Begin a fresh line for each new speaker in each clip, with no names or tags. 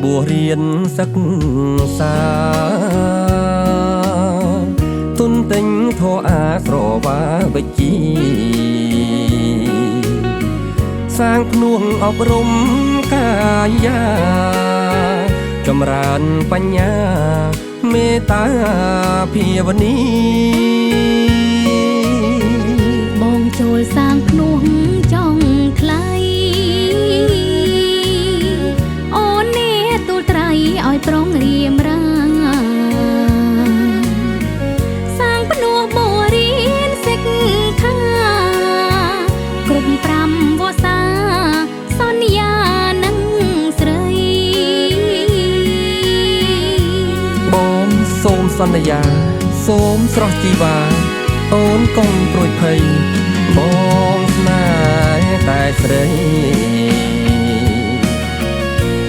บัวเรียนสักษาตุนติงโทอาสรวาวิจีสร้างพนุ่งอบรมกายาจำรานปัญญาเมตตาเพียวันนี้
มองโจลสร้างพนุ่งจ้องใครโอเนตูไตรอ้อยปรองเรียมร่างสร้างพนุ่งโบรีนเสกข้ากรุบปรำวสาสอนยานังสรย
บอมโสมสัญญาโสมสรจีวาโอนกงโปรยภัยบองนายแต่เสย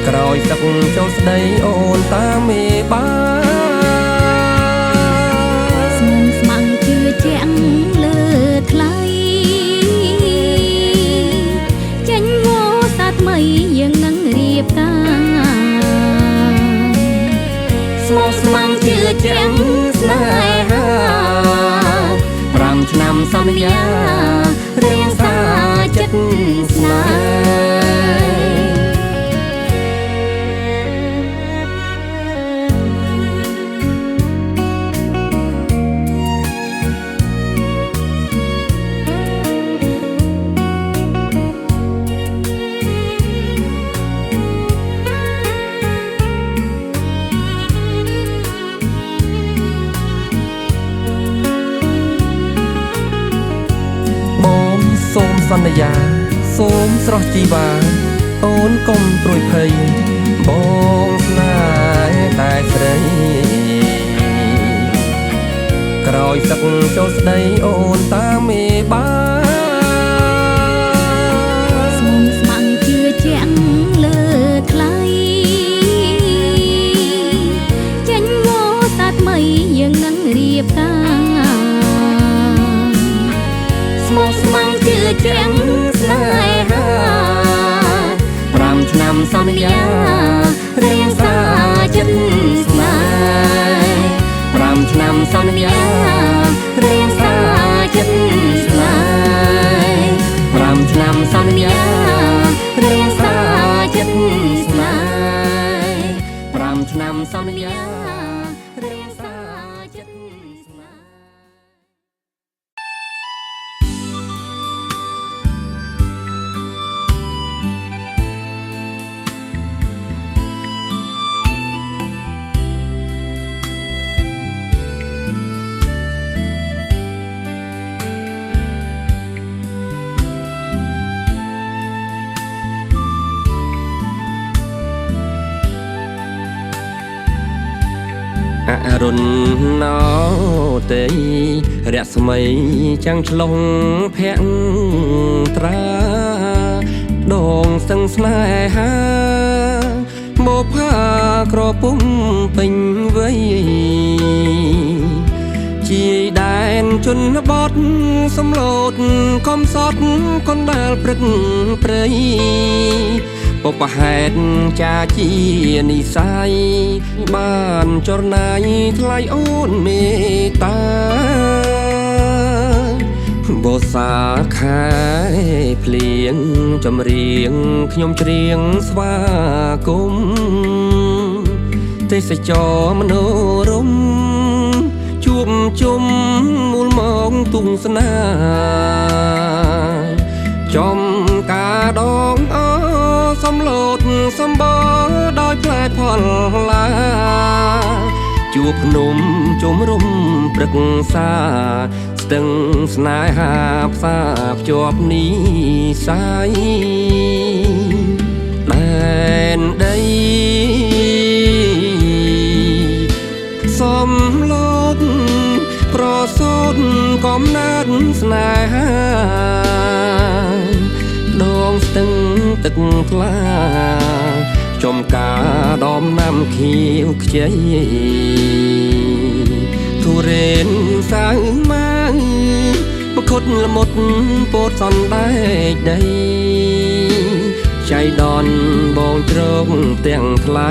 กรอยสักเจ้าสดโอนตาเมบ้า
สมองสมังเชื่อแจ้งเลือดไหลจันโวสัตว์ไม่ยังนั่งเรียบกาสมองสมังเชื่อแจ้งสลายหารำชนำสัญญาเรียงสาจัดสลาย
โสมสัญญาโสมสรจีวาโอนกงโปรยภัยบองนายแต่เสยกรอยสักเจ้าสดโอนตาเมบ้า
สมองสมังเชื่อแจ้งเลือดไหลจันโวสัตว์ไม่ยังนั่งเรียบกาสมองสมังเชื่อแจ้งสลายหารำชนำสัญญาเรียงสาจัดสลายรำชนำสัญญาเรียงสาจัดสลายรำชนำสัญญาเรียงสาจัดสลายรำชนำสัญญาเรียงสาจัดสลาย
อรุณนอเตยเรียกสมัยจังฉลองแพงตราดองสังสนายหาโมพากรอปุ่มเป็นไว้จีแดนชนบทสำโลดคมสดคนดาลปรึกเปรยปปะแหดจาจีนิสัยบ้านจรนายทลายโอนเมตตาโบสาขายเพลียงจำเรียงขยมเรียงสวากมเทศจอมโนรมจุ่มจุ่มมูลมองตุงสนาจอมกาดองสำโลดสำบอดอยแผลพอลาจูบหนุ่มจุ่มรุมปรึกษาสตึงสนายหาบทราบจบนี้สายแดนใดสมโลดโปรดสนกอมนัดสนายหาดองสตึงตึกพลาจมกาดอมน้ำเขียวเขยทุเรนสางมาบคดละหมดโปรดสอนได้ใด ចៃដន្យបងជ្រងទាំងថ្លៃ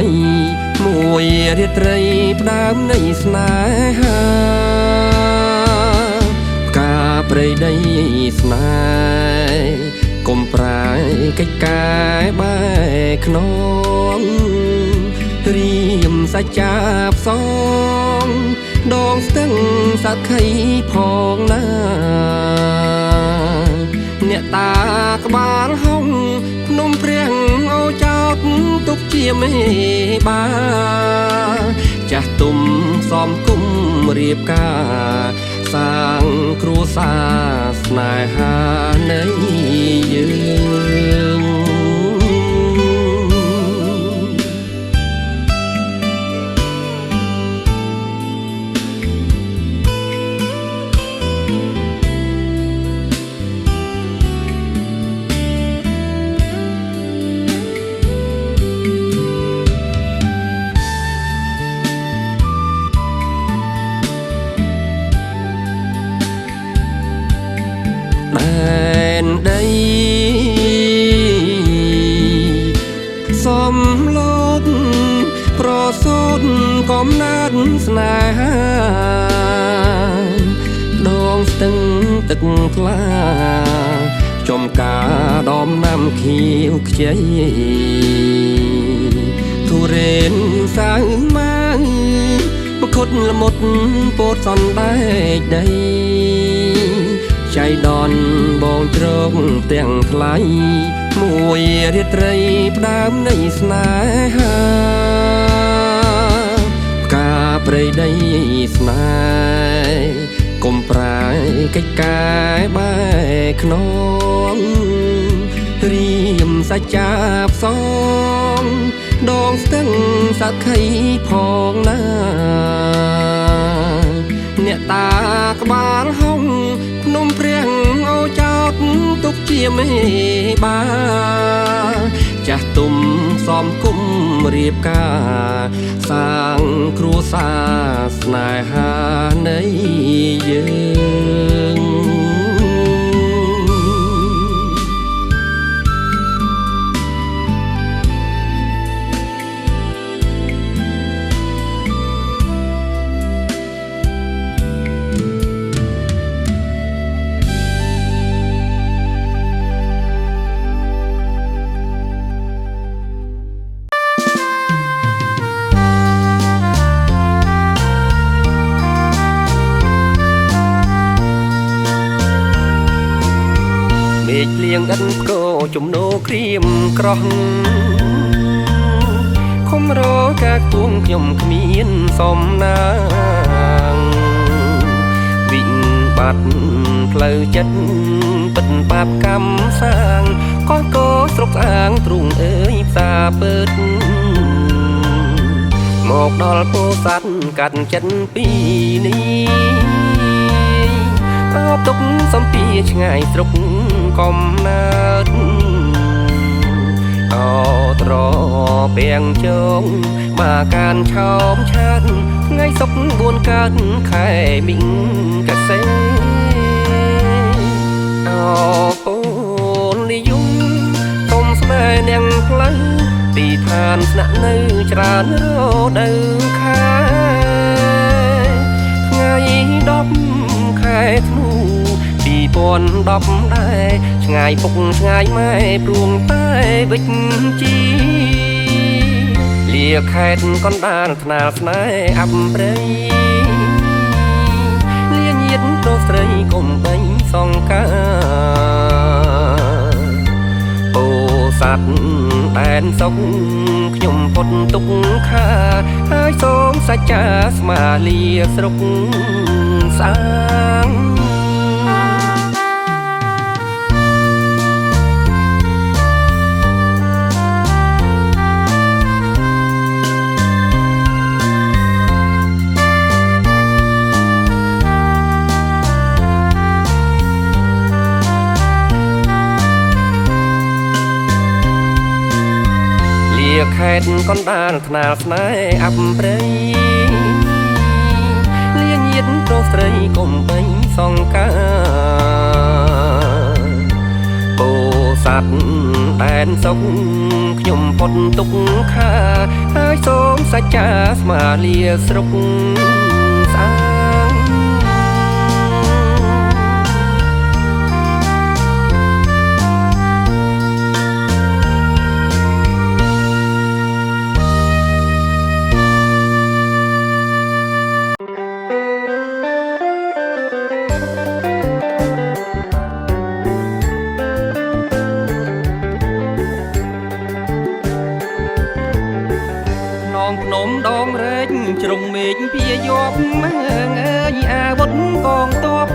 មួយរាត្រីផ្ដើមនៃស្នេហាផ្កាព្រៃដីស្នេហ៍កុំប្រែកិច្ចការបែខ្នងរៀមសាច់ចាបសងដងស្ទឹងសាក់ខៃផងណាអ្នកតាក្បាលហុងភ្នំព្រាំងអូចោតទុកជាមេបាចាស់ទុំសំគុំរៀបការសាងគ្រួសារស្នេហានៃយើងដែនដីសំឡូតប្រសូតកំណើតស្នេហាដងស្ទឹងទឹកថ្លាចំការដំណាំខៀវខ្ចីទុរេនសាវម៉ាងមខុដល្មុតពោតសណ្ដែកដីចៃដន្យបងជ្រងទាំងថ្លៃមួយរាត្រីផ្ដើមនៃស្នេហាផ្កាព្រៃដីស្នេហ៍កុំប្រែកិច្ចការបែខ្នងរៀមសាច់ចាបសងដងស្ទឹងសាក់ខៃផងណាអ្នកតាក្បាលហុងភ្នំព្រាំងអូចោតទុកជាមេបាចាស់ទុំសំគុំរៀបការសាងគ្រួសារស្នេហានៃយើងមេឃលៀងដិនគោជំនោក្រៀមក្រោះខំរកាទួងខ្ញុំគ្មានសំណាងវិបាត់ផ្លូវចិត្តពិតបាបកម្មសាងកោះកោស្រុកស្អាងទ្រូងអើយផ្សារពើតមកដល់ពោធិ៍សាត់កាត់ចិត្តពីនេះអបទុកសំពីឆ្ងាយស្រុកកំណើតអត្រពាំងជងមកកានឆោមឆាតថ្ងៃសុក4កើតខែមីងកសេអពូននិយមទុំស្នេហ៍នាងផ្លូវទីឋានស្នាក់នៅច្រើនរដូវខែថ្ងៃ10ខែធ្នូ2010ដែរឆ្ងាយពុកឆ្ងាយម៉ែព្រួងតែវិជ្ជាលាខេតកណ្ដាលថ្នាលស្នេហ៍អប់ព្រៃលាញាតប្រុសស្រីកុំបីសង្ការពោស័ព្ទដែនសុកខ្ញុំពុតទុកខាហើយសូមសច្ចាស្មាលាស្រុកសាងខេតកណ្ដាលថ្នាលស្នេហ៍អប់ព្រៃលាញាតប្រុសស្រីកុំបីសង្ការពោស័ព្ទ ដែនសុខខ្ញុំផុតទុកខាហើយសូមសច្ចាស្មាលាស្រុកស្អាងភ្នំដងរែកជ្រុងមេឃភាយប់មើងអើយអាវុធកងទ័ព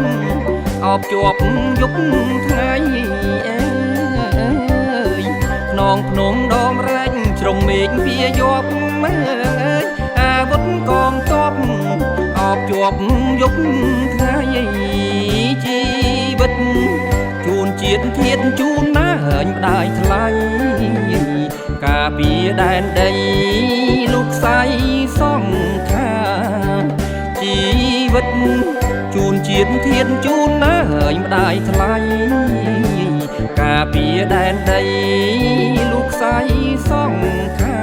អបជាប់យប់ថ្ងៃអើយខ្នងភ្នំដងរែកជ្រុងមេឃភាយប់មើងអើយអាវុធកងទ័ពអបជាប់យប់ថ្ងៃជីវិតជូនជាតិធាតជូនណាញម្ដាយថ្លៃការពារដែនដីលោកស្រីសង្ខាជីវិតជូនជាតិធាតជូនណាញម្ដាយថ្លៃការពារដែនដីលោកស្រីសង្ខា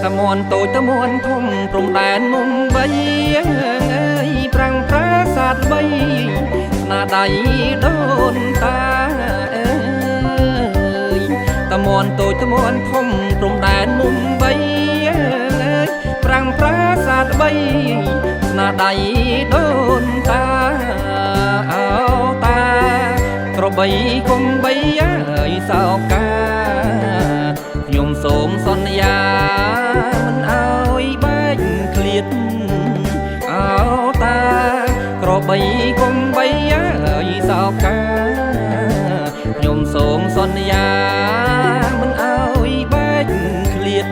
តាមន់តូចតាមន់ធំព្រំដែនមុំបីអើយប្រាំងប្រាសាទបីស្នាដៃដូនតាតាមន់តូចតាមន់ធំព្រំដែនមុំបីអើយប្រាំងប្រាសាទបីស្នាដៃដូនតាអោតាក្របីកុំបីអើយសោកាខ្ញុំសូមសន្យាមិនអើយបែកឃ្លាតអោតាក្របីកុំបីអើយសោកាខ្ញុំសូមសន្យាមិនអើយបែកឃ្លាត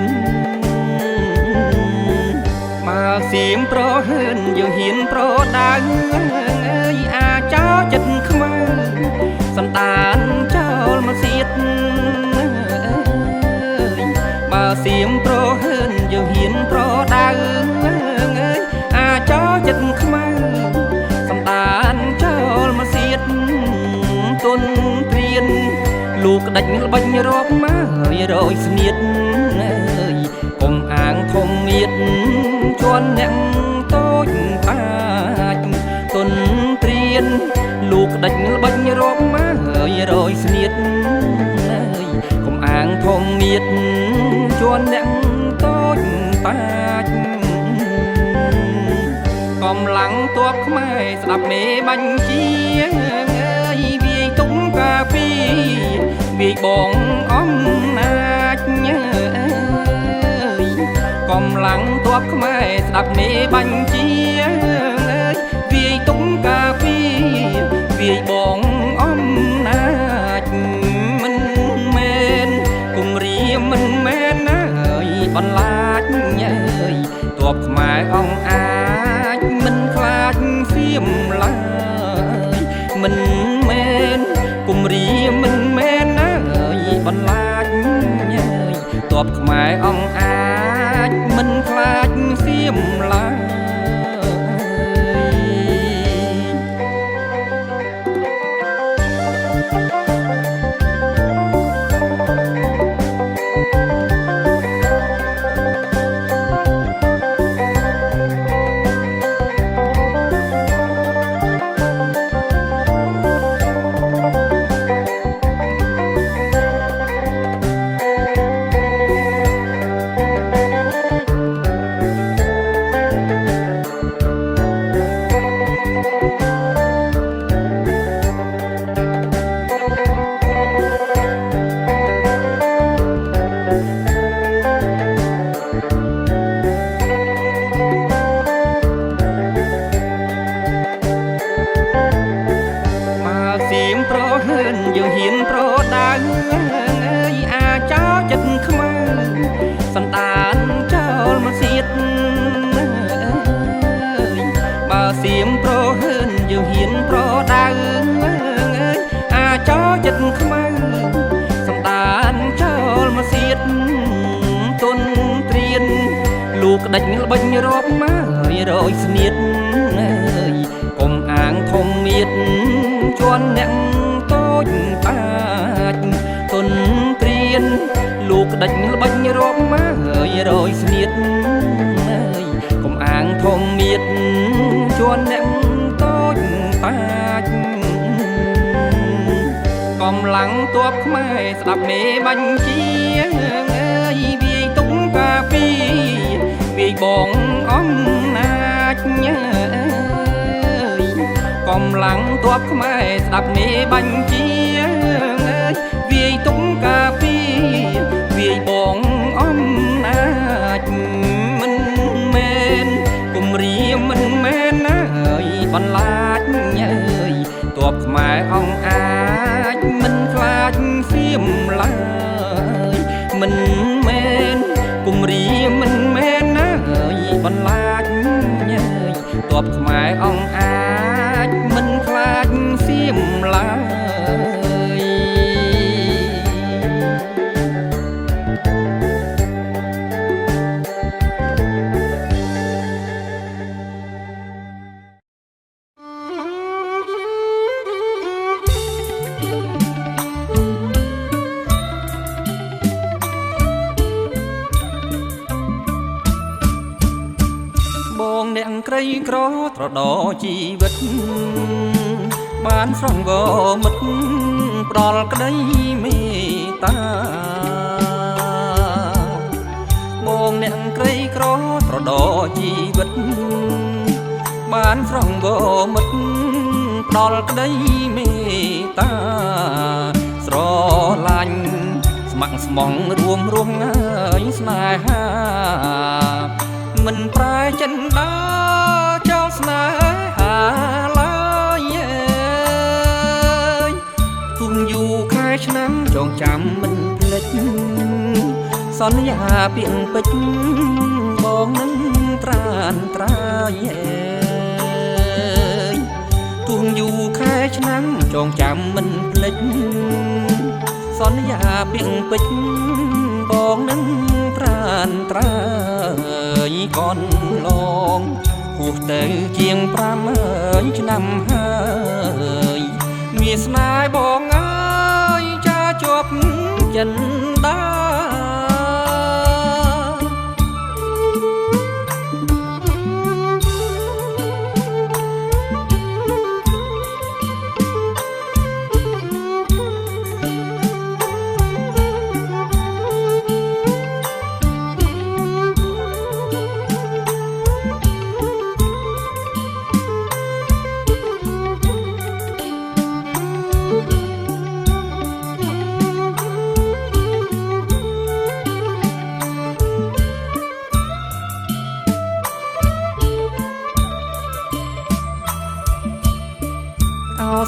មកសៀមប្រហើនយើងហ៊ានប្រដៅអើយអាចោចិត្តខ្មៅសន្តានចោលមកសៀតបើសៀមប្រហើនយើងហ៊ានប្រដៅអើយអាចោចិត្តខ្មៅសន្តានចោលមកសៀតទុនព្រៀនលោកក្តាច់ល្បាញរាប់មកហើយរយស្នៀតអើយកុំអាងធំមៀតជន់អ្នកតូចបាច់ទុនព្រៀនលោកក្តាច់ល្បាញរាប់មកហើយរយស្នៀតអើយកុំអាងធំមៀតជន់អ្នកតូចបាច់កំឡាំងទ័ពខ្មែរស្ដាប់មេបញ្ជាអើយវាយទុំកាពីវាយបងអំណាចអើយកំឡាំងទ័ពខ្មែរស្ដាប់មេបញ្ជាអើយវាយទុំកាពីវាយបងអំណាចមិនមែនគំរាមមិនមែនណាអើយបន្លាចអើយទ័ពខ្មែរអង្គអាចមិនខ្លាចសៀមឡើយមិនមែនគំរាមមិនមែនណាអើយបន្លាចអើយទ័ពខ្មែរអង្គអាចមិនខ្លាចសៀមឡើយយើងហ៊ានប្រដៅអើយអាចោចិត្តខ្មៅសន្តានចោលមកសៀតបើសៀមប្រហើនយើងហ៊ានប្រដៅអើយអាចោចិត្តខ្មៅសន្តានចោលមកសៀតទុនព្រៀនលោកក្តាច់ល្បាញរាប់មកហើយរយស្នៀតអើយកុំអាងធំមៀតជន់អ្នកតូចបា បាញ់រកមកហើយរយស្នៀតអើយកុំអាងធំមៀតជួនអ្នកតូចតាចកំឡាំងទ័ពខ្មែរស្ដាប់មេបាញ់ជាអើយវាយទុំកាពីវាយបងអំណាចអើយកំឡាំងទ័ពខ្មែរស្ដាប់មេបាញ់ជាអើយវាយទុំកាពីវាយបងអំណាចមិនមែនគំរាមមិនមែនណាអើយបន្លាចអើយទ័ពខ្មែរអង្គអាចមិនខ្លាចសៀមឡើយមិនមែនគំរាមមិនមែនណាអើយបន្លាចអើយទ័ពខ្មែរអង្គអាចមិនខ្លាចសៀមឡើយបងអ្នកក្រីក្រត្រដោជីវិតបានស្រង់វមិត្តផ្ដល់ក្តីមេត្តាបងអ្នកក្រីក្រត្រដោជីវិតបានស្រង់វមិត្តផ្ដល់ក្តីមេត្តាស្រឡាញ់ស្ម័គ្រស្មងរួមហើយស្នេហាមិនប្រែចិនដាចោលស្នេហាឡើយទុំយូរខែឆ្នាំចងចាំមិនភ្លេចសន្យាពាក្យពេចបងនឹងត្រានត្រាយទុំយូរខែឆ្នាំចងចាំមិនភ្លេចសន្យាពាក្យពេចបងនឹងត្រានត្រាយកូនឡងហួសទៅជាង5ឆ្នាំហើយមានស្នេហ៍បងអើយចាជាប់ចិនដា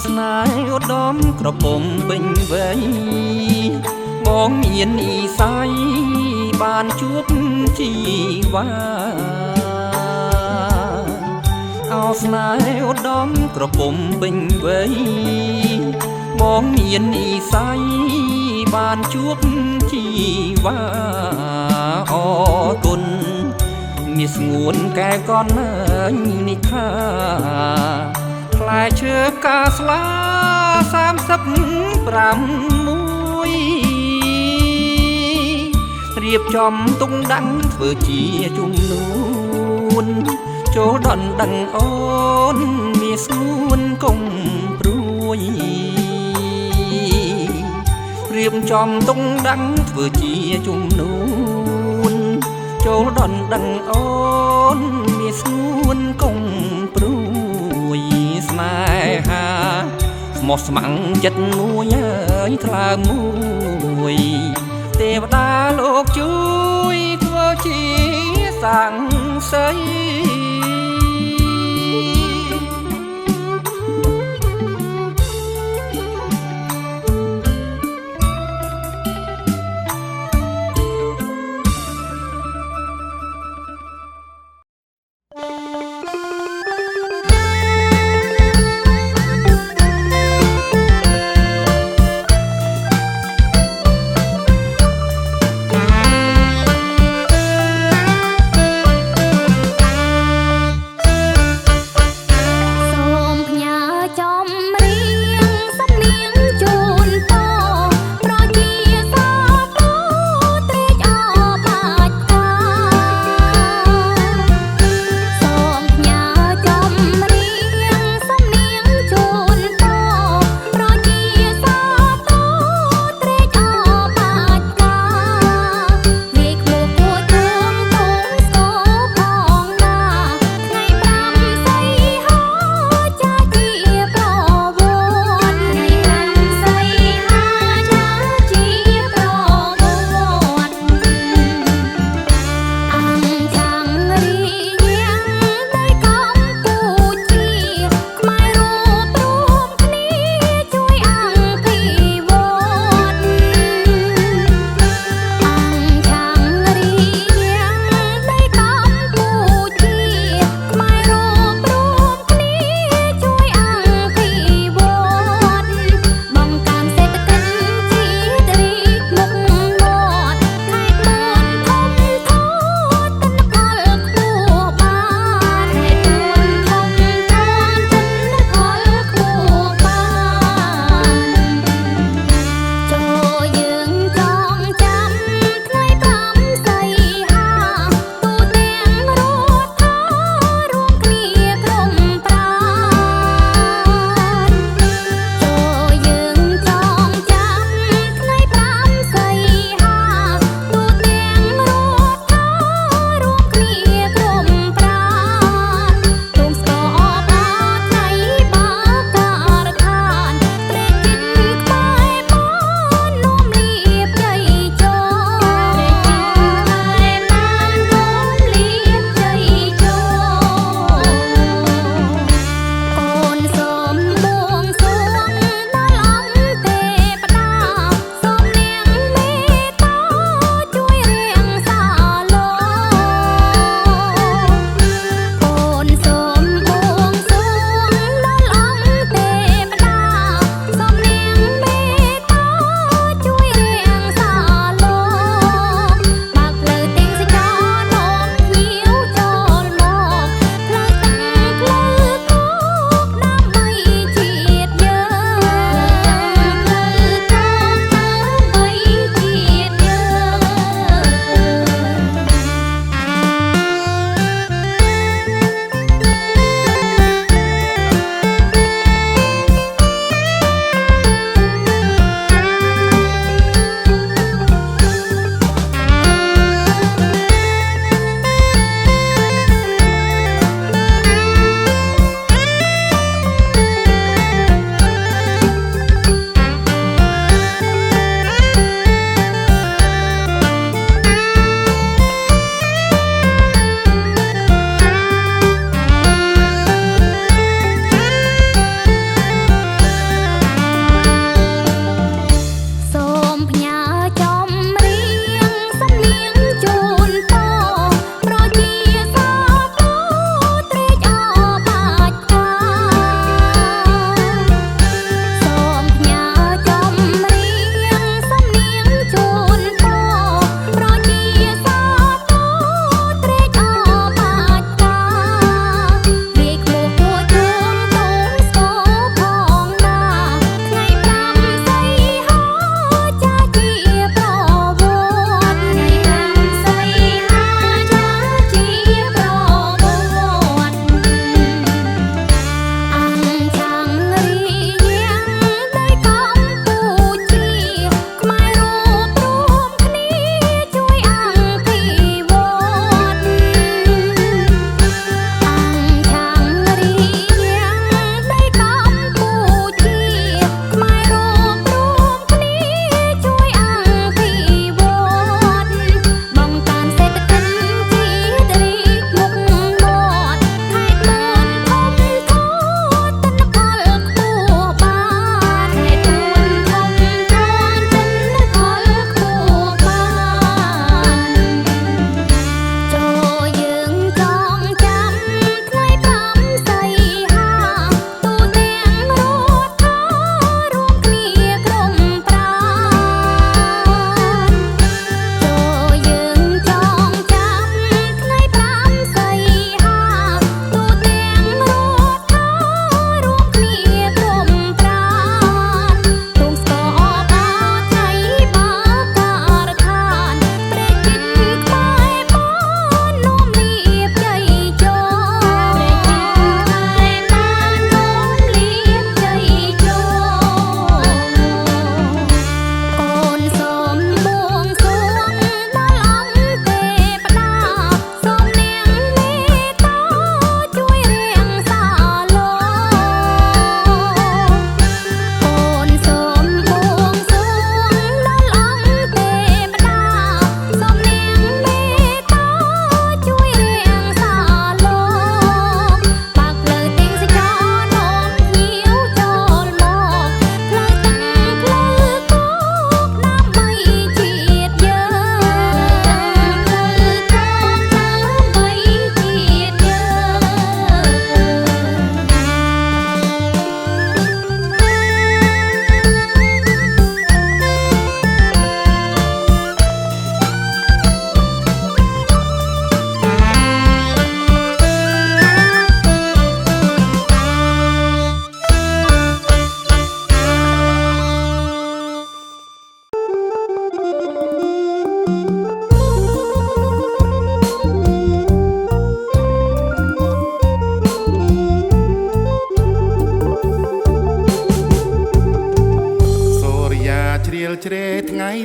ស្នេហ៍ឧត្តមក្រពុំពេញវ័យបងមាននិស័យបានជួបជីវ៉ាអោស្នេហ៍ឧត្តមក្រពុំពេញវ័យបងមាននិស័យបានជួបជីវ៉ាអរគុណមានស្ងួនកែកននិខាផ្លែឈើផ្កាស្លា35រៀបចំទុងដាំងធ្វើជាជំនួនចូលដណ្ដឹងអូនមានស្ងួនកុំព្រួយរៀបចំទុងដាំងធ្វើជាជំនួនចូលដណ្ដឹងអូនមានស្ងួនកុំព្រួយស្នេហាស្មោះស្ម័គ្រចិត្តមួយហើយថ្លើមមួយទេវតាលោកជួយធ្វើជាសង្ស័យ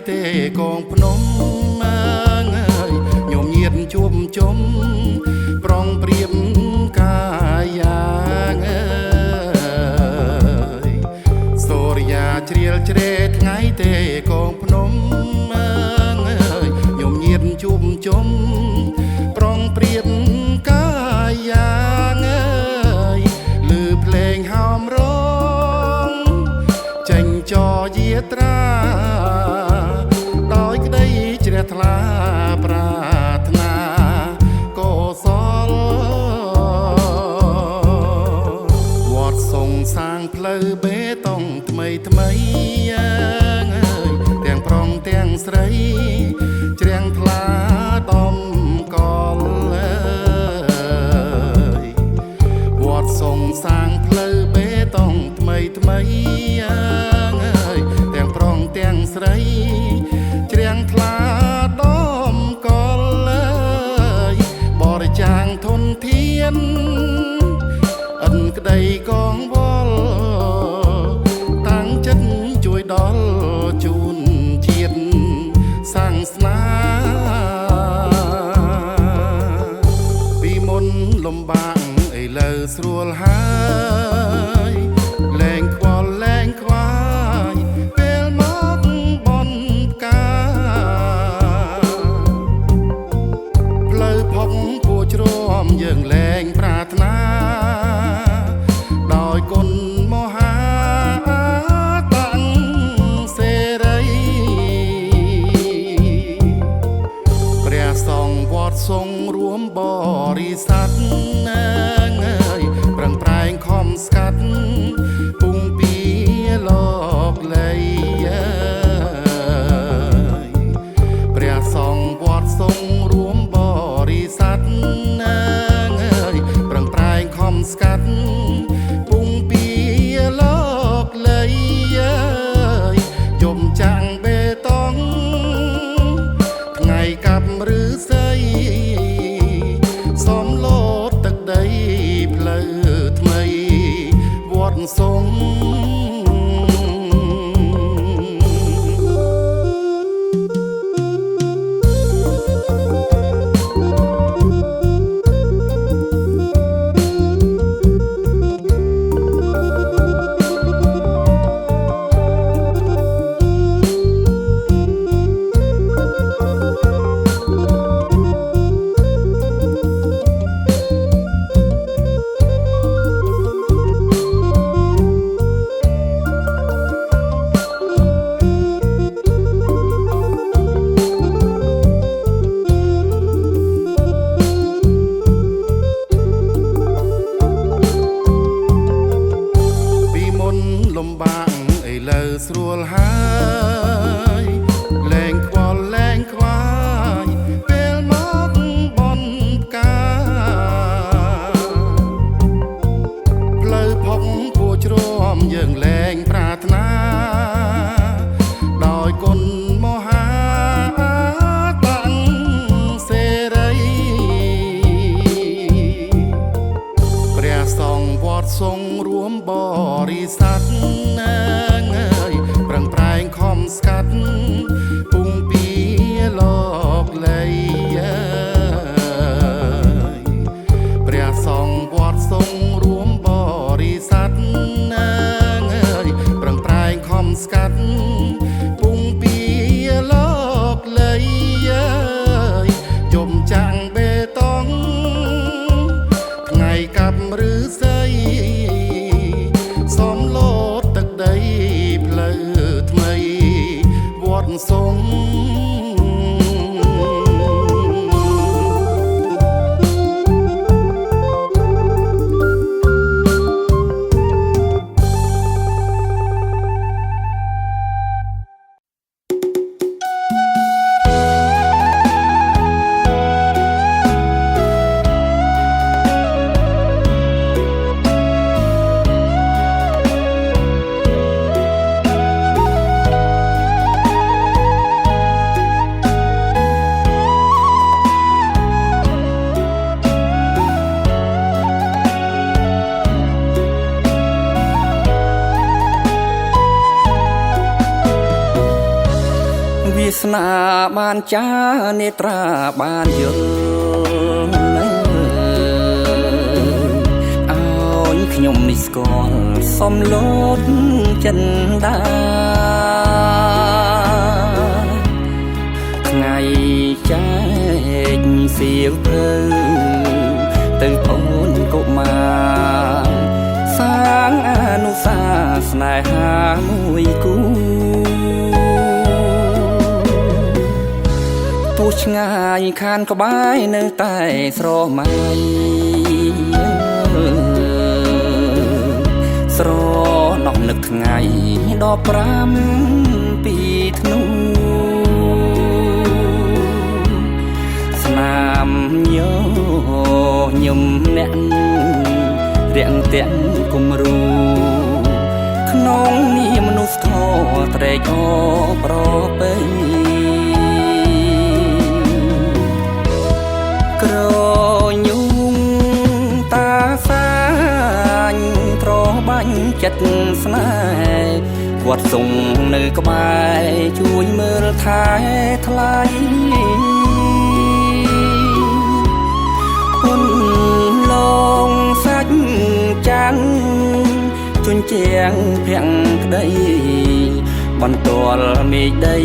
ទេកងភ្នំអើយញោមញាតជួបជុំប្រងព្រៀបកាយ៉ាងអើយសូរិយាជ្រៀលជ្រែថ្ងៃទេកងភ្នំអើយញោមញាតជួបជុំប្រងព្រៀបកាយ៉ាងអើយឮភ្លេងហោមរងចេញចយាត្រាដោយក្តីជ្រះថ្លាប្រាថ្នាកុសលវត្តសងសាងផ្លូវបេតុងថ្មីថ្មីអើយទាំងប្រុងទាំងស្រីជ្រាំងថ្លាដំកលអើយវត្តសងសាងផ្លូវបេតុងថ្មីថ្មីអើយទាំងប្រុងទាំងស្រីជ្រាំងថ្លាដំកលអើយបរិចាងធនធានអិនក្តីកងវល់តាំងចិត្តជួយដល់ជូនជាតិសាងស្នាពីមុនលំបាកឥឡូវស្រួលហើយលែងខ្វល់លែងខ្វាយពេលមកបនផ្កាផ្លូវផុកពួរជ្រំយើងលែងប្រាថ្នាដោយគុណមហាតាំងសេរីព្រះសង្ឃវត្តសង្ឃរួមបរិស័ទប្រឹងប្រែងខំស្កាត់ពុងពីលោកលៃព្រះសង្ឃវត្តសង្ឃរួមបរិស័ទប្រឹងប្រែងខំស្កាត់ពុងពីលោកលៃយំចាំងបេតុងថ្ងៃកាប់ឬស័យសំលោតទឹកដីផ្លូវថ្មីវត្តសង្ឃលំបាកឥឡូវស្រួលហើយលែងខ្វល់លែងខ្វាយពេលមកបនផ្កាផ្លូវផុកពួរជ្រំយើងលែងប្រាថ្នាដោយគុណមហាតាំងសេរីព្រះសង្ឃវត្តសង្ឃរួមបរិស័ទប្រឹងប្រែងខំស្កាត់ពុងពីលោកលៃព្រះសង្ឃវត្តសង្ឃរួមបរិស័ទប្រឹងប្រែងខំស្កាត់ពុងពីលោកលៃយំចាំងបេតុងថ្ងៃកាប់ឬស័យសំលោតទឹកដីផ្លូវថ្មីវត្តសង្ឃ
ស្នាបានចានេត្រាបានយល់ឲ្យខ្ញុំនេះស្គាល់សំឡូតចិនដាថ្ងៃចែកសៀវភៅទៅអូនកុមារសាងអនុសាស្នេហាមួយគូទោះឆ្ងាយខានក្បែរនៅតែស្រមៃស្រណោះនឹកថ្ងៃ15ពីធ្នូស្នាមញញឹមអ្នករាំងទាំងគំរូក្នុងនាមមនុស្សធម៌ត្រេកអរប្រពៃក្រញូងតាសាញត្របាញ់ចិត្តស្នេហ៍គាត់សុំនៅក្បែរជួយមើលថែថ្លៃពុនលងសាច់ចាន់ជញ្ជាំងភាំងក្តីបន្ទាល់មេឃដី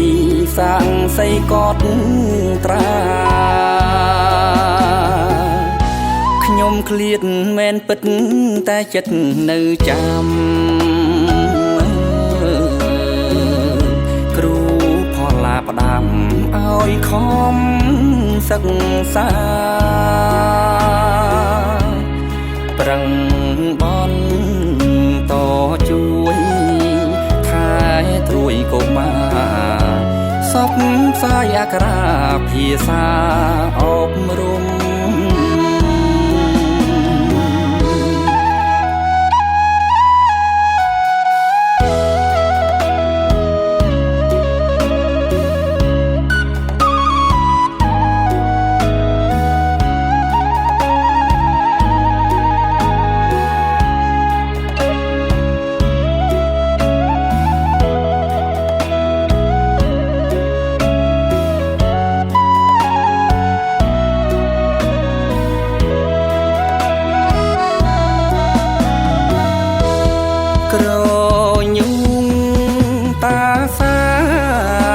សាំងសីកត់ត្រាខ្ញុំឃ្លាតមែនពិតតែចិត្តនៅចាំគ្រូផល្លាផ្ដាំឲ្យខំសិក្សាប្រឹងបន់តជួយខែត្រួយកុមារសពផ្សាយអក្សរាភាសាអប់រំក្រញូងតាសា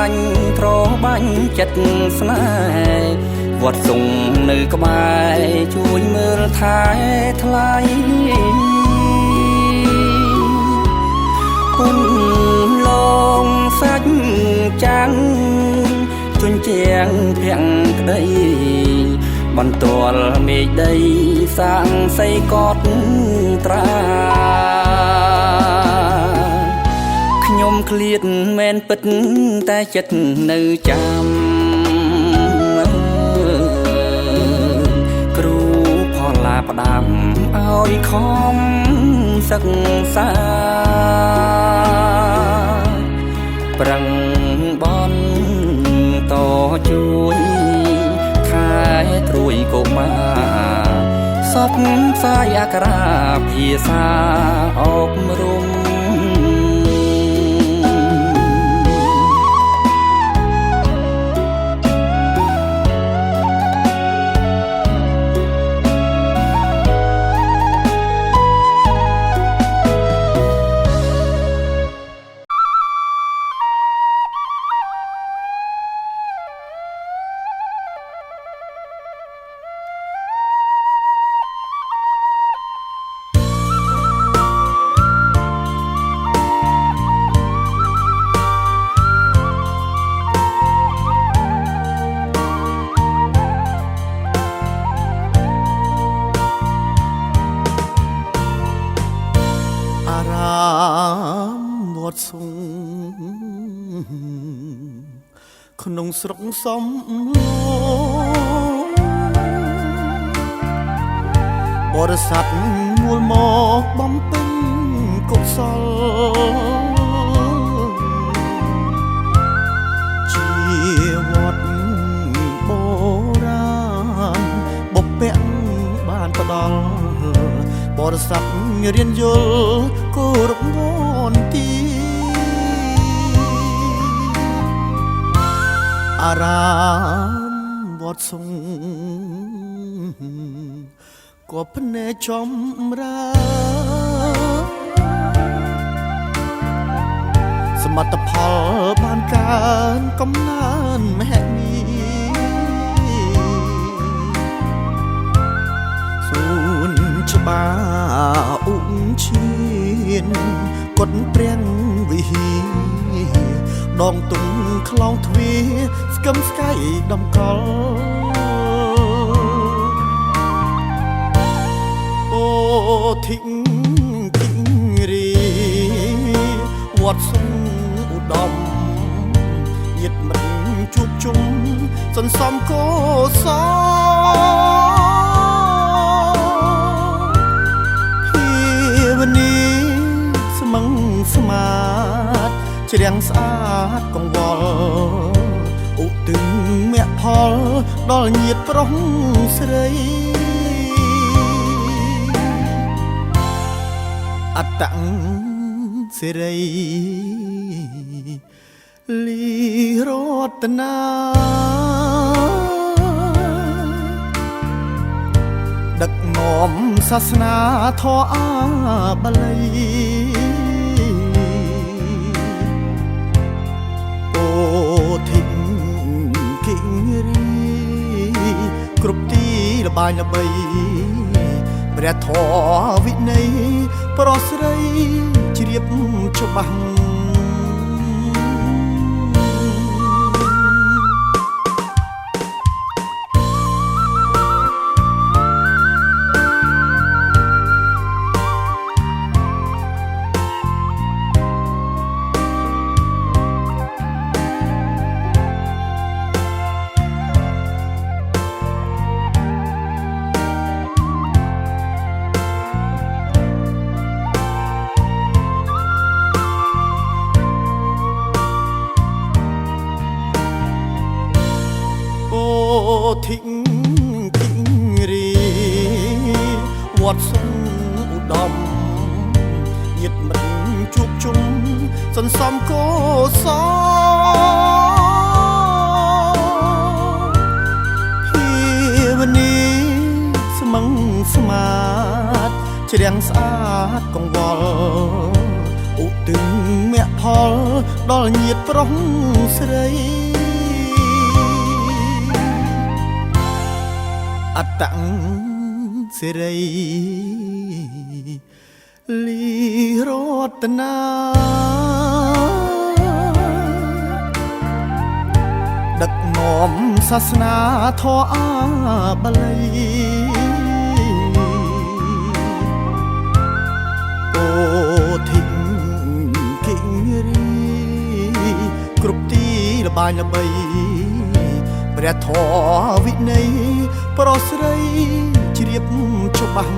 ញត្របាញ់ចិត្តស្នេហ៍វត្តសុងនៅក្បែរជួយមើលថែថ្លៃពុនលងសាច់ចាន់ជញ្ជាំងភាំងក្តីបន្ទាល់មេឃដីសាំងសីកត់ត្រាខ្ញុំឃ្លាតមែនពិតតែចិត្តនៅចាំគ្រូផល្លាផ្ដាំឲ្យខំសិក្សាប្រឹងបន់តជួយខែត្រួយកុមារសពផ្សាយអក្សរាភាសាអប់រំក្នុងស្រុកសំឡូបរិស័ទមួលមកបំពេញកុសលជាវត្តបុរាណបុព្វបានផ្ដល់បរិស័ទរៀនយល់គោរពមន្ត
អារាមវត្តសុងក៏ភ្នែកចំរាសមត្ថផលបានកើនកំណានមហិនីសូនច្បាអ៊ុឈៀនកត់ព្រាំងវិហាដងទុំខ្លោងទ្វាស្គឹមស្កាយដំកល់អូធីងគិងរីវត្តសុងឧត្តមញាតមិនជួបជុំសន្សំកោសភាវនីស្មឹងស្មាតជ្រាំងស្អាតកង្វល់ឧទឹងមគ្គផលដល់ញាតប្រុសស្រីអតੰសេរីលីរតនាដឹកនាំសាសនាធម៌អាបាលីអូធីងគិងរីគ្រប់ទីលបាយល្បីព្រះធម៌វិន័យប្រស្រីជ្រាបច្បាស់ធីងគិងរីវត្តសុងឧត្តមញាតមិនជួបជុំសន្សំកោសភាវនីស្មឹងស្មាតជ្រាំងស្អាតកង្វល់ឧទឹងមគ្គផលដល់ញាតប្រុសស្រីអតੰសេរីលីរតនាដឹកនាំសាសនាធម៌អាបាលីអូធីងគិងរីគ្រប់ទីលបាយល្បីព្រះធម៌វិន័យប្រស្រីជ្រាបច្បាស់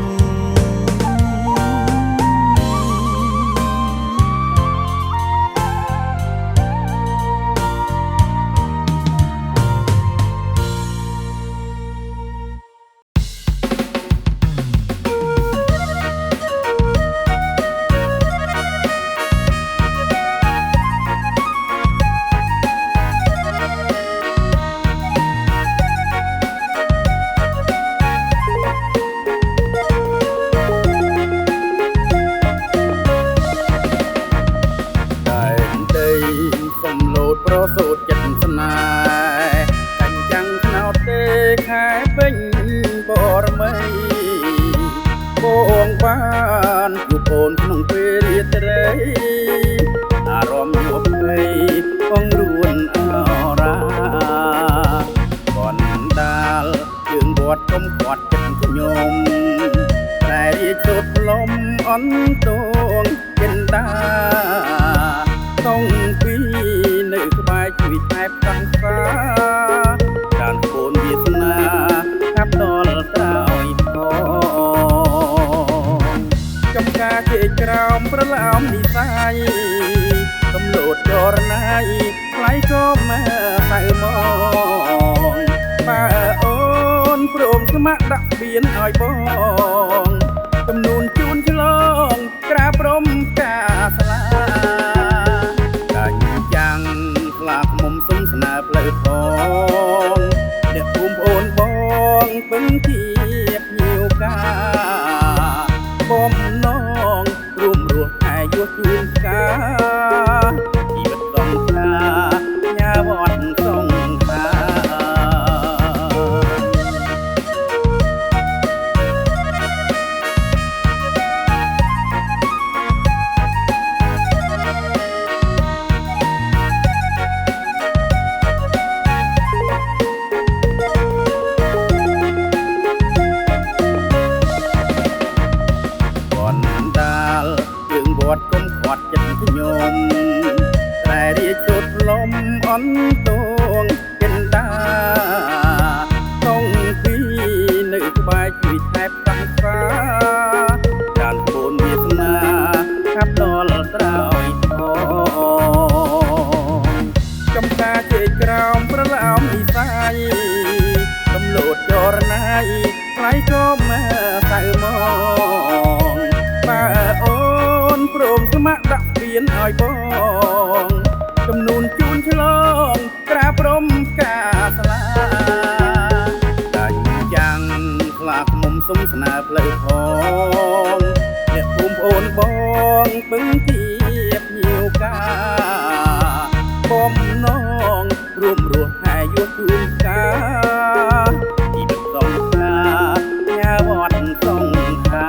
ផ្លូវផង
ងរួមរស់ឯយុទ្ធជួនកាជីវិតសងខាញ៉ាវត្តសងខា វត្តគុំខាត់ចិត្តខ្ញុំតែរាជជុតលំអន់តងចិនដាកងពីនៅក្បែរជួយថែបតាំងស្វាដានគូនវាសនាកាប់ដល់ត្រោយថងចំការជេកក្រោមប្រឡោមនិស័យកំលោតចរណៃថ្លៃក៏មកតែមកបើអូនព្រមស្ម័គ្រដាក់ពៀនឲ្យបងចំនួនជូនឆ្លងក្រាបព្រមការស្លាដាច់ចាំងខ្លាខ្មុំសុំស្នើផ្លូវផងអ្នកភូមិប្អូនបងពឹងទៀបញៀវកាបំណងរួមរស់ហើយយុទ្ធជួនកាជីវិតសងខាញ៉ាវត្តសងខា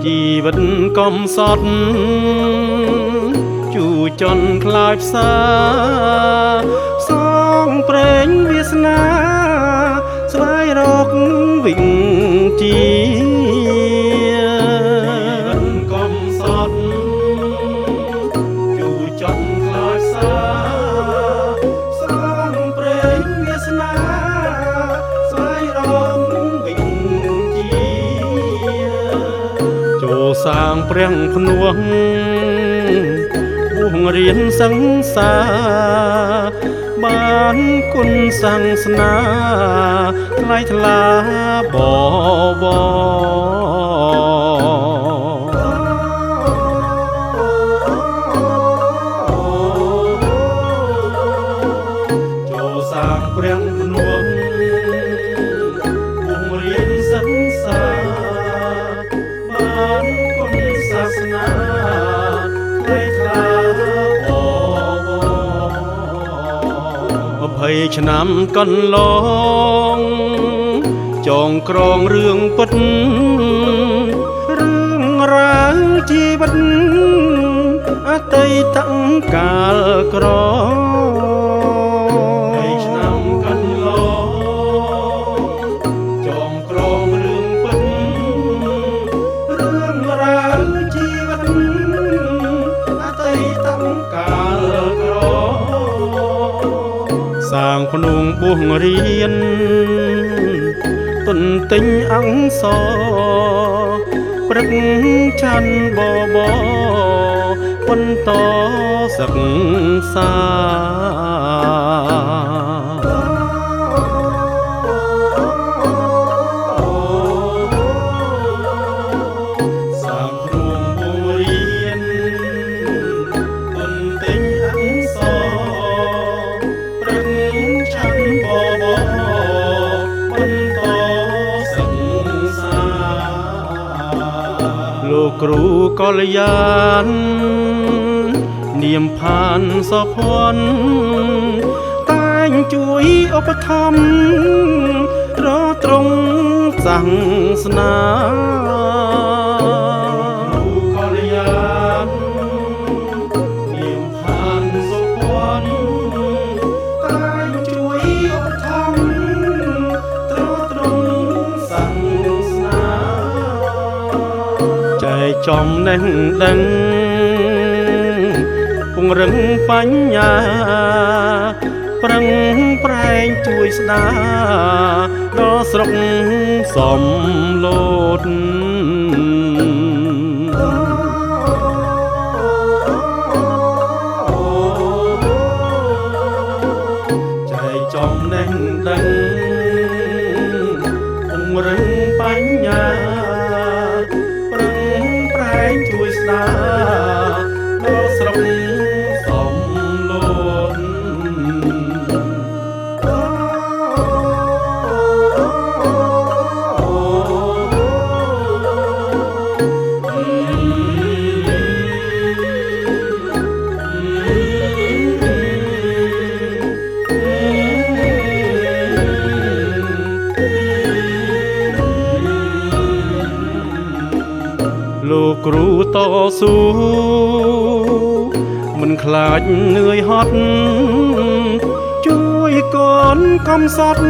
ជីវិតកំសត់ជួចន់ខ្លាចផ្សាសងប្រេងវាសនាស្វែងរកវិជ្ជាជីវិតកំសត់ជួចន់ខ្លាចផ្សាសងប្រេងវាសនាស្វែងរកវិជ្ជា ចូលសាងព្រះភ្នោះបួងរៀនសង្សារបានគុណសាសនាថ្លៃថ្លាបវរចូលសាងព្រះភ្នោះបួងរៀនសង្សារបានគុណសាសនាថ្លៃថ្លាបវរ20ឆ្នាំកន្លងចងក្រងរឿងពិតរឿងរ៉ាវជីវិតអតីតកាលក្រ20ឆ្នាំកន្លងចងក្រងរឿងពិតរឿងរ៉ាវជីវិតអតីតកាលក្រសាងភ្នំបួងរៀនទន្ទិញអង្គសព្រឹកឆាន់បបបន្តសិក្សាសាងភ្នំបួងរៀនទន្ទិញអង្គសព្រឹកឆាន់បបបន្តសិក្សាលោកគ្រូកល្យាននាមផានសុភ័ណ្ឌតែងជួយឧបត្ថម្ភរត្រង់សាសនាគ្រូកល្យាននាមផានសុភ័ណ្ឌតែងជួយឧបត្ថម្ភត្រង់សាសនា ចែកចំណេះដឹងពង្រឹងបញ្ញាប្រឹងប្រែងជួយស្ដារដល់ស្រុកសំឡូតចែកចំណេះដឹងពង្រឹងបញ្ញាប្រឹងប្រែងជួយស្ដារដល់ស្រុកសំឡូតលោកគ្រូតស៊ូមិនខ្លាចនឿយហត់ជួយកូនកំសត់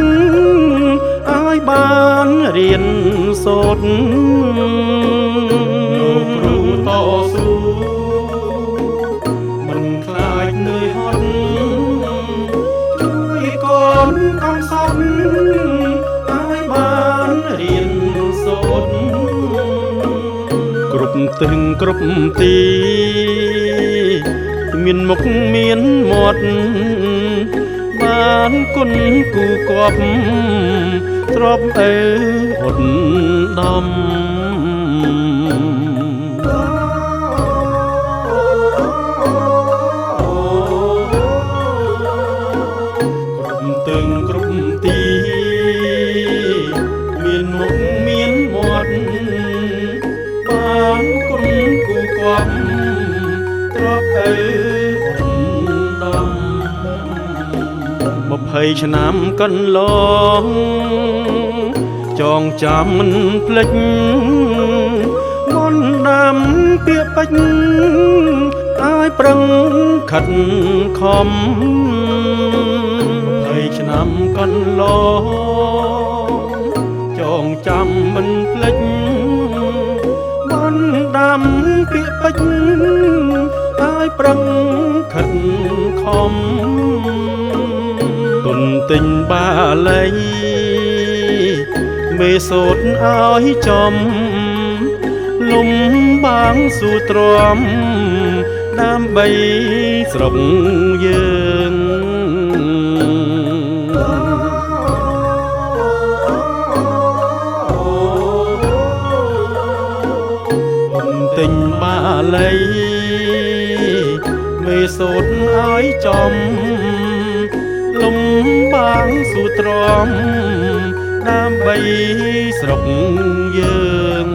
ឲ្យបានរៀនសូត្រលោកគ្រូតស៊ូមិនខ្លាចនឿយហត់ជួយកូនកំសត់ឲ្យបានរៀនសូត្រគ្រប់ទិសគ្រប់ទីមានមុខមានមាត់បានគុណគូគប់ទ្របអើឧត្តមគ្រប់ទិសគ្រប់ទីមានមុខមានមាត់បានគុណគូគប់ទ្របអើឧត្តម20ឆ្នាំកន្លងចងចាំមិនភ្លេចមន្តដាំពាក្យពេចន៍ឲ្យប្រឹងខិតខំ20ឆ្នាំកន្លងចងចាំមិនភ្លេចមន្តដាំពាក្យពេចន៍ឲ្យប្រឹងខិតខំទុនទិញបាលីមេសូតឲ្យចំលំបាងស៊ូទ្រាំដើម្បីស្រុកយើងទុនទិញបាលីមេសូតឲ្យចំលំបាងស៊ូទ្រាំដើម្បីស្រុកយើង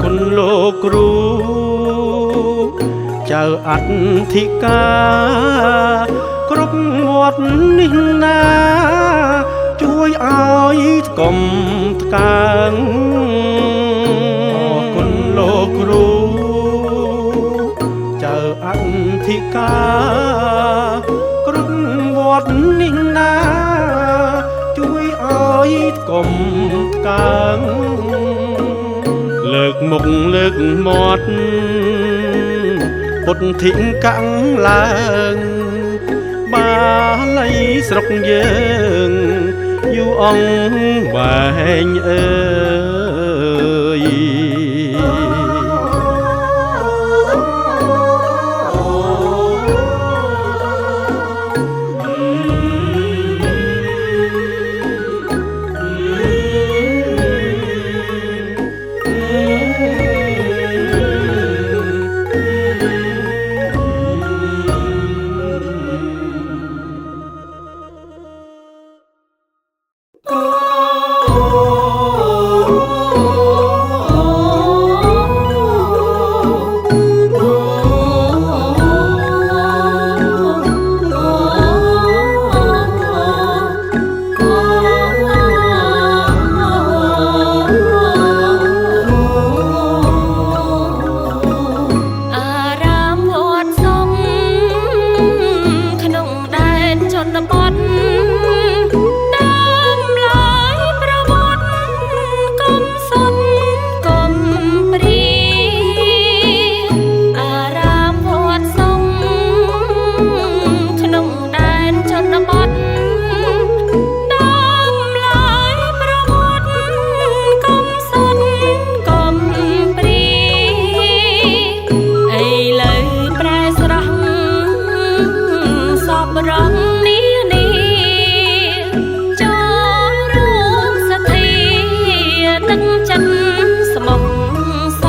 គុណលោកគ្រូចៅអធិការគ្រប់វត្តនេះណាជួយឲ្យកុំថ្កើងគុណលោកគ្រូចៅអធិការគ្រប់វត្តនេះណាជួយឲ្យកុំថ្កើងលើកមុខលើកមាត់ពុទ្ធិកាំងឡើងបាលីស្រុកយើងយូរអង្វែងអើយ
បរងនេះចូលរួមសទ្ធាទឹកចិត្តស្មោះស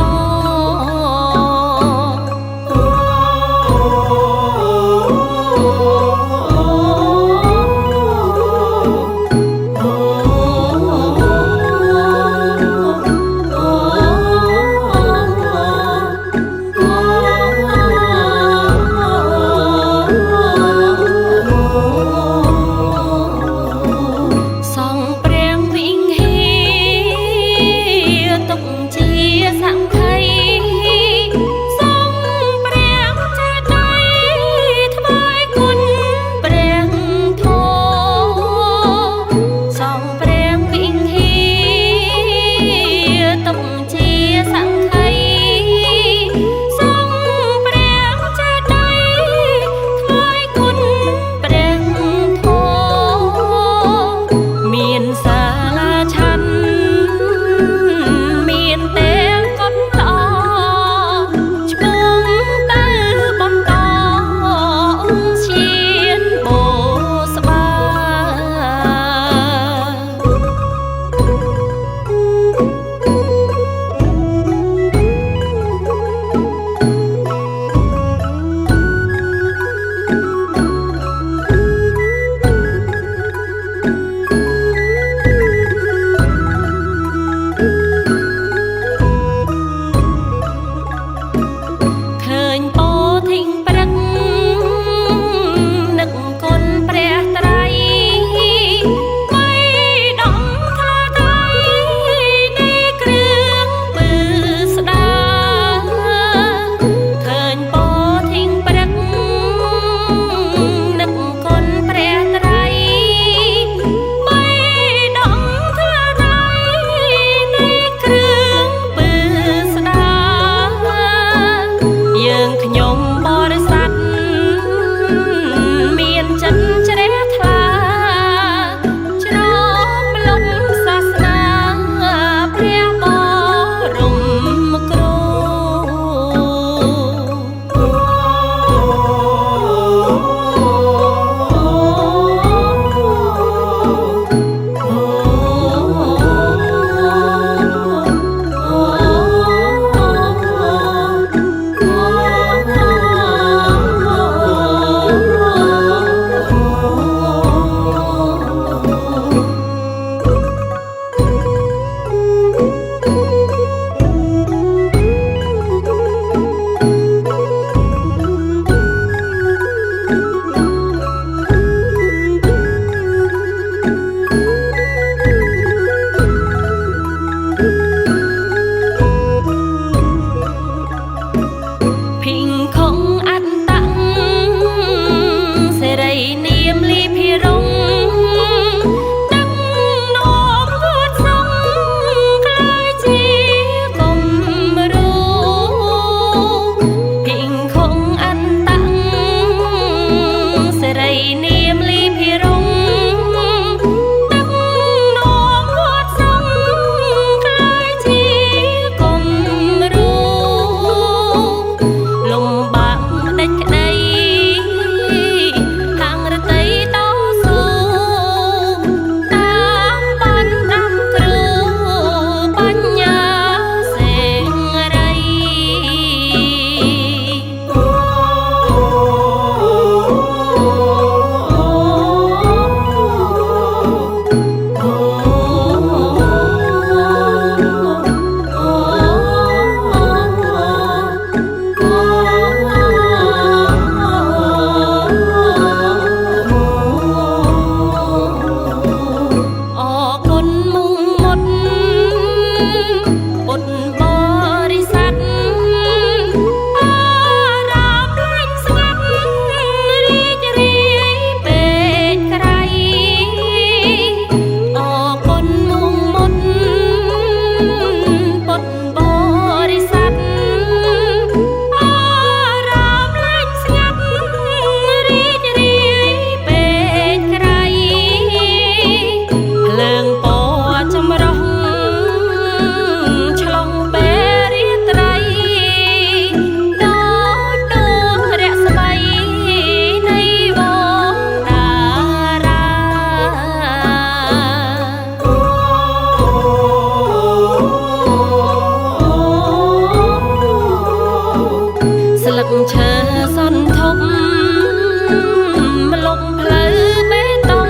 លុបផ្លូវបេតុង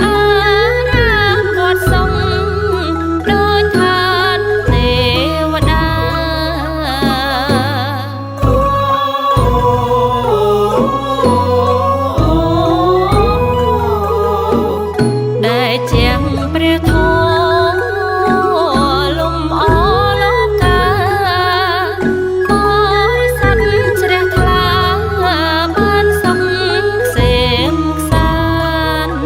អារាមវត្តសុងដូចឋានទេវតាដែលជាងព្រះធម៌លំអលោកាបរិស័ទជ្រះថ្លាបានសុខសេមខ្សាន្ត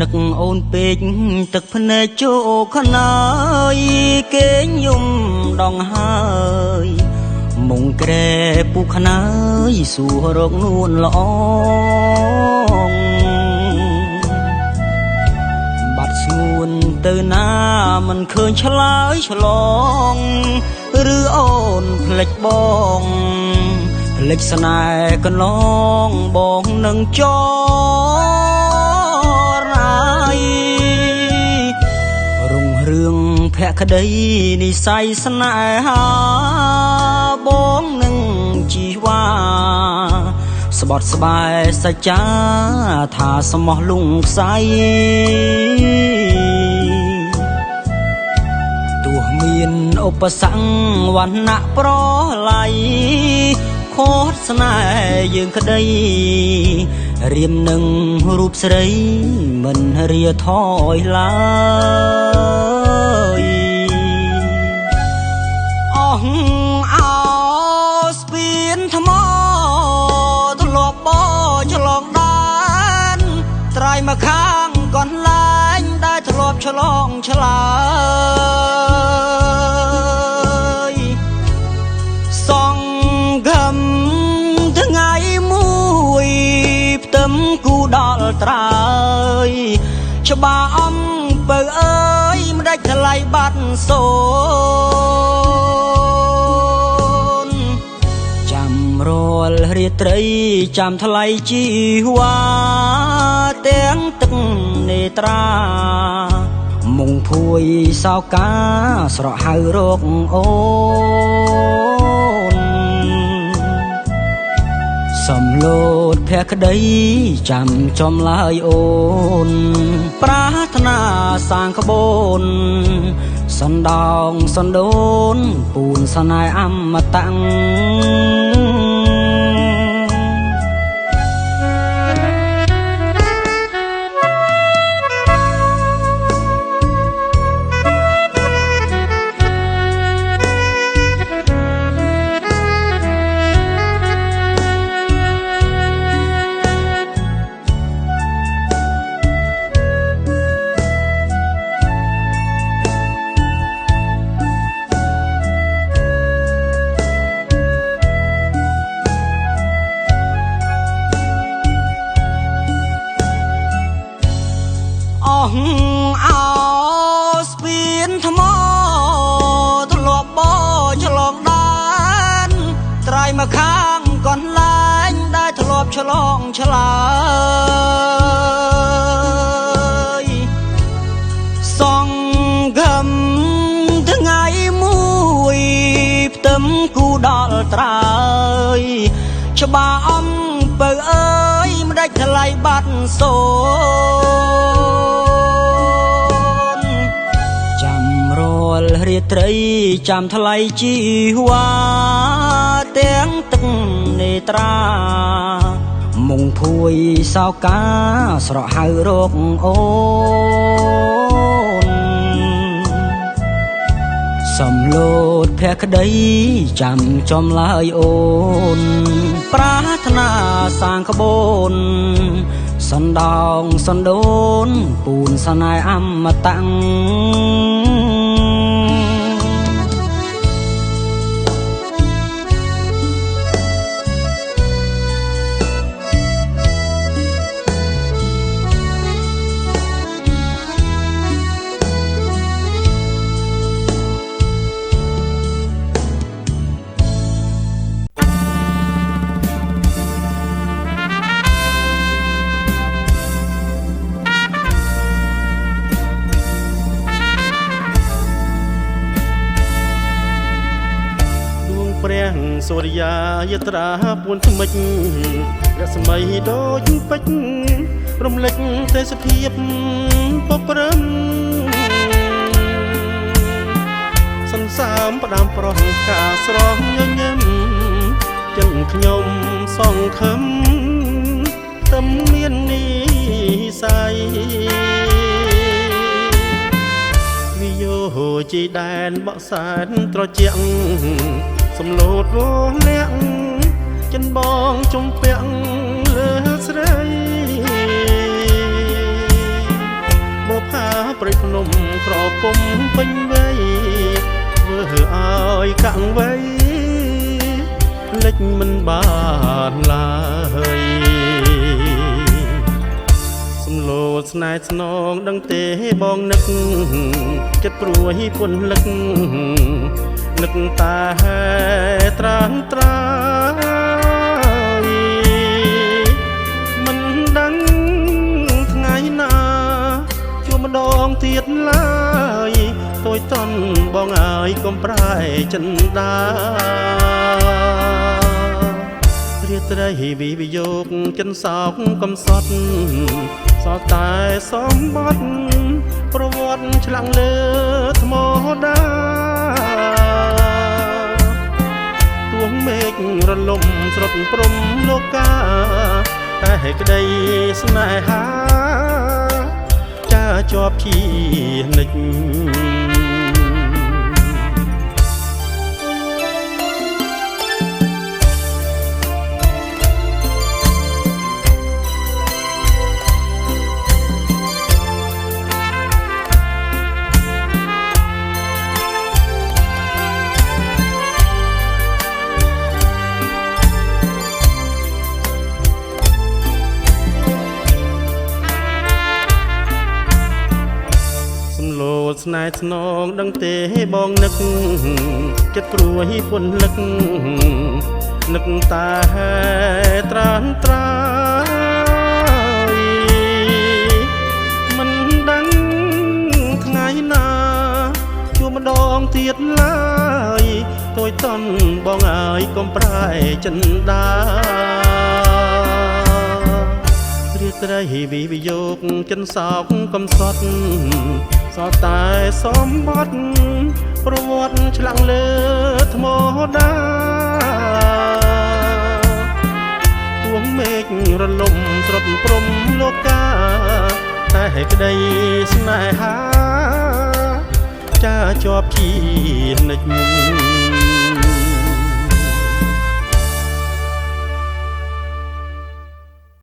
នឹកអូនពេកទឹកភ្នែកជោខ្នើយគេងយំដងហើយមុងក្រែពូខ្នើយសួររកនួនល្អងបាត់ស្ងួនទៅណាមិនឃើញឆ្លើយឆ្លងឬអូនភ្លេចបងភ្លេចស្នេហ៍កន្លងបងនឹងចរុងរឿងភក្តីនិស័យស្នេហាបងនឹងជីវ៉ាស្បត់ស្បែកសច្ចាថាស្មោះលងខ្សៃទោះមានឧបសគ្គវណ្ណៈប្រឡ័យខូចស្នេហ៍យើងក្តីរៀមនឹងរូបស្រីមិនរាថយឡើយអស់អោស្ពានថ្មទលាប់បឆ្លងដែនត្រៃមកខាងកន្លែងដែលធ្លាប់ឆ្លងឆ្លើយសងគំថ្ងៃមួយផ្ទឹមគូដល់ត្រើយច្បាអំពើអើយមិនដាច់ថ្លៃបាត់សូនចាំរាល់រាត្រីចាំថ្លៃជីវ៉ាទាំងទឹកនេត្រាមុងភួយសោកាស្រកហៅរកអូនសំឡូតភក្តីចាំចំឡើយអូនប្រាថ្នាសាងក្បូនសណ្ដោងសណ្ដូនពូនស្នេហ៍អមតៈអស់អោស្ពានថ្មទលាប់បឆ្លងដែនត្រៃមកខាងកន្លែងដែលធ្លាប់ឆ្លងឆ្លើយសងគំថ្ងៃមួយផ្ទឹមគូដល់ត្រើយច្បាអំពើអើយមិនដាច់ថ្លៃបាត់សូនចាំរាល់រាត្រីចាំថ្លៃជីវ៉ាទាំងទឹកនេត្រា មុងភួយសោកាស្រកហៅរកអូនសំឡូតភក្តីចាំចំឡើយអូនប្រាថ្នាសាងក្បូនសណ្ដោងសណ្ដូនពូនស្នេហ៍អមតៈ
ព្រះសូរិយាយត្រាពួនថ្មិចរស្មីដូចពេជ្ររំលេចទេសភាពពព្រឹមសន្សាមផ្ដាំប្រុសការស្រស់ញញឹមចឹងខ្ញុំសង្ឃឹមទំមាននិស័យវិយោជីដែនបក់សែនត្រជាក់សំឡូតរលាក់ចិនបងជំពាក់លើស្រីបបផាព្រៃភ្នំក្រពុំពេញវ័យធ្វើឲ្យកាំងវ័យលិចមិនបានឡើយសំឡូតស្នេហ៍ស្នងដឹងទេបងនឹកចិត្តព្រួយពន្លឹកនឹកតែត្រាំត្រាយមិនដឹងថ្ងៃណាជួបម្ដងទៀតឡើយទួយតន់បងអើយកុំប្រែចិនដារាត្រីវិយោគចិនសោកកំសត់សោកតែសំបត់ប្រវត្តិឆ្លាំងលើថ្មដាទួងមេឃរលំស្រុតព្រំលោកាតែក្តីស្នេហាចាជាប់ជានិច្ចស្នេហ៍ស្នងដឹងទេបងនឹកចិត្តព្រួយពន្លឹកនឹកតែត្រាំត្រាយមិនដឹងថ្ងៃណាជួបម្ដងទៀតឡើយទួយតន់បងអើយកុំប្រែចិនដារាត្រីវិយោគចិនសោកកំសត់សោកតែសំបត់ប្រវត្តិឆ្លាំងលើថ្មដាទួងមេឃរលំស្រុតព្រំលោកាតែក្តីស្នេហាចាជាប់ជានិច្ច